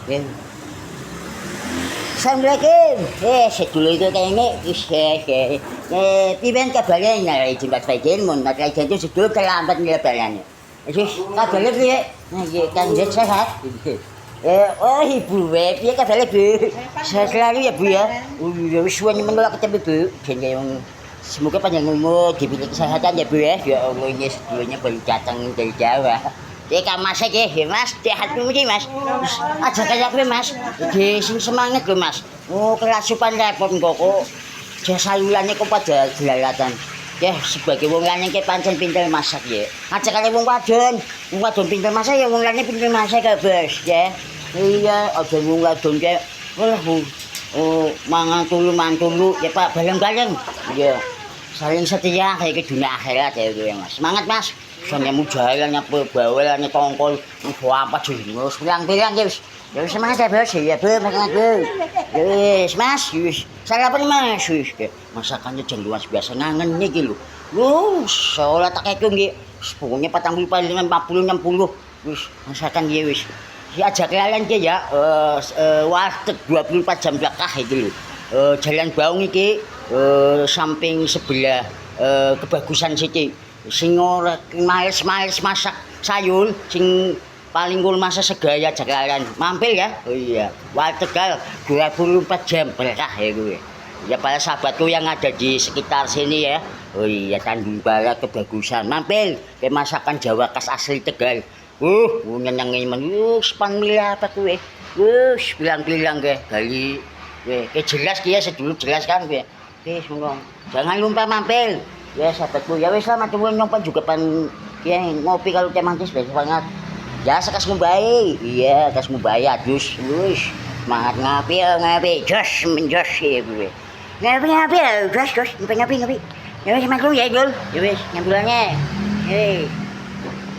Ya. Assalamualaikum. Sedulur itu kayaknya pimen kabarnya nyari jembat bagian mun nek itu sedulur terlambat lebarannya. Wis kabarnya piye? Nggih kan sehat. Oh ibu piye kabare Bu? Sehat selalu ya Bu ya. Ya wis suwe menolak ketemu Bu. Ben semoga panjang umur diberi kesehatan ya Bu ya. Ya Allah ini sedulurnya baru datang dari Jawa. Kak Mas iki, Mas, sehatmu iki Mas. Aja kaya kowe Mas. Iki sing semangat lho Mas. Oh, kelasupan repot kok. Jasayulane kok pada jelalatan. Ya, sebagai wong lanang ki pancen pinter masak ya. Aja kaya wong wadon. Wong wadon pinter masak ya wong lanang pinter masak ya, Bos, ya. Iya, aja wong wadon ki mangan tulu ya Pak, bareng-bareng. Iya. Saling setia kayak ke dunia akhirat ya itu ya Mas. Semangat Mas. Soalnya mujahilan apa bawel tongkol apa jenus bilang-bilang ya wis. Ya wis semangat ya Bos. Ya Bu, makan Bu. Ya wis Mas, wis. Sarapan Mas wis. Masakannya jan luas biasa ngangen iki lho. Soalnya tak kek nggih. Sepungnya 40 palingan 40 60. Wis masakan ya wis. Si ajak kalian ki ya warteg 24 jam belakang iki lho. Jalan Baung iki samping sebelah Kebagusan City. Sing ora males masak sayur sing paling kul masak segaya jakalan mampir ya. Oh iya wartegal 24 jam berkah ya gue ya para sahabatku yang ada di sekitar sini ya. Oh iya Tanjung Barat Kebagusan mampir ke masakan Jawa khas asli Tegal. Nyenengin men span milih apa gue bilang-bilang ke dari jelas dia sedulur jelas kan gue jangan lupa mampir. Ya sahabatku, ya wis lah macam nyompan juga pan ya ngopi kalau teh mancis besok banget. Ya sekas ngubai. Iya, kas ngubai adus. Wis, semangat ngapi, jos menjos ya gue. Ngapi, jos, ngapi. Ya wis maklum ya, Dul. Ya wis, nyambulannya. Hei.